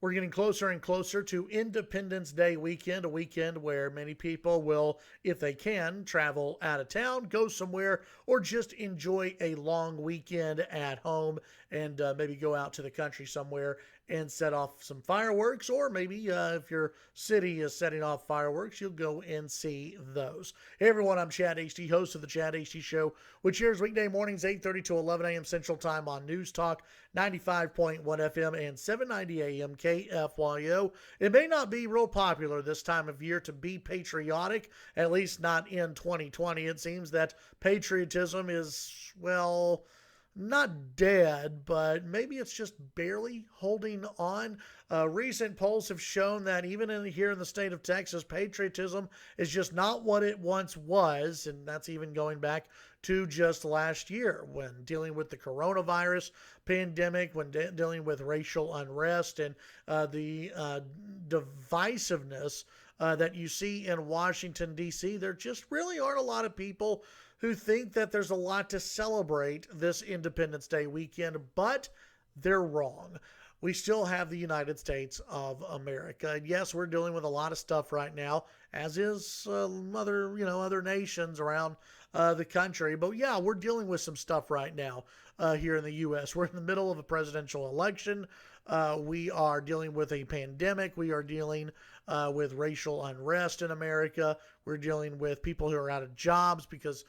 We're getting closer and closer to Independence Day weekend, a weekend where many people will, if they can, travel out of town, go somewhere, or just enjoy a long weekend at home and maybe go out to the country somewhere and set off some fireworks. Or maybe if your city is setting off fireworks, you'll go and see those. Hey everyone, I'm Chad Hasty, host of the Chad Hasty Show, which airs weekday mornings 8:30 to 11 a.m. Central Time on News Talk 95.1 FM and 790 AM KFYO. It may not be real popular this time of year to be patriotic, at least not in 2020. It seems that patriotism is, well, not dead, but maybe it's just barely holding on. Recent polls have shown that even here in the state of Texas, patriotism is just not what it once was, and that's even going back to just last year when dealing with the coronavirus pandemic, when dealing with racial unrest and the divisiveness that you see in Washington, D.C. There just really aren't a lot of people who think that there's a lot to celebrate this Independence Day weekend, but they're wrong. We still have the United States of America. And yes, we're dealing with a lot of stuff right now, as is other nations around the country. But yeah, we're dealing with some stuff right now here in the U.S. We're in the middle of a presidential election. We are dealing with a pandemic. We are dealing with racial unrest in America. We're dealing with people who are out of jobs because,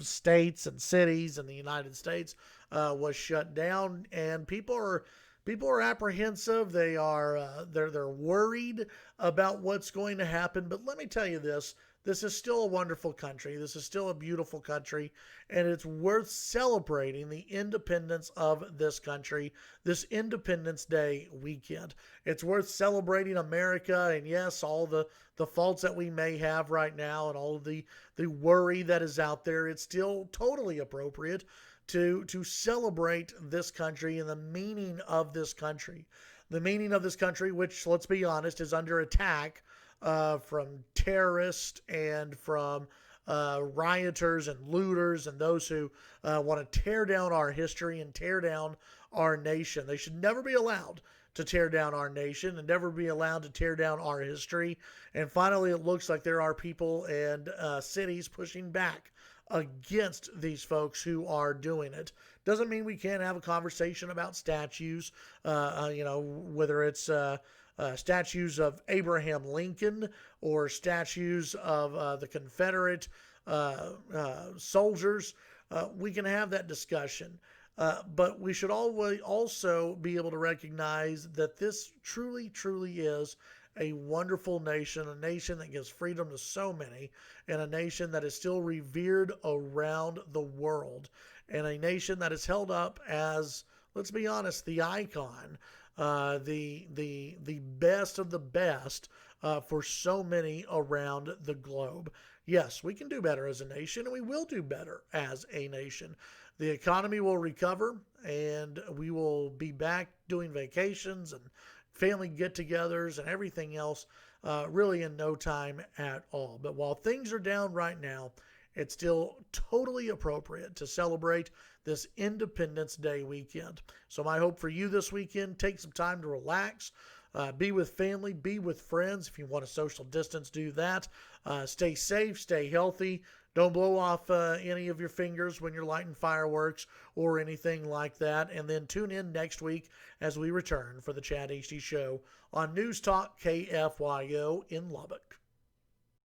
states and cities in the United States was shut down, and people are apprehensive. They're worried about what's going to happen. But let me tell you this. This is still a wonderful country. This is still a beautiful country, and it's worth celebrating the independence of this country, this Independence Day weekend. It's worth celebrating America, and yes, all the faults that we may have right now and all of the worry that is out there. It's still totally appropriate to celebrate this country and the meaning of this country. The meaning of this country, which, let's be honest, is under attack from terrorists and from rioters and looters and those who want to tear down our history and tear down our nation. They should never be allowed to tear down our nation and never be allowed to tear down our history. And finally, it looks like there are people and cities pushing back against these folks who are doing it. Doesn't mean we can't have a conversation about statues, whether it's statues of Abraham Lincoln or statues of the Confederate soldiers. We can have that discussion. But we should always also be able to recognize that this truly, truly is a wonderful nation, a nation that gives freedom to so many, and a nation that is still revered around the world, and a nation that is held up as, let's be honest, the icon, the best of the best for so many around the globe. Yes, we can do better as a nation, and we will do better as a nation. The economy will recover, and we will be back doing vacations and family get-togethers and everything else really in no time at all. But while things are down right now, it's still totally appropriate to celebrate this Independence Day weekend. So my hope for you this weekend, take some time to relax, be with family, be with friends. If you want to social distance, do that. Stay safe, stay healthy. Don't blow off any of your fingers when you're lighting fireworks or anything like that. And then tune in next week as we return for the Chad Hasty Show on News Talk KFYO in Lubbock.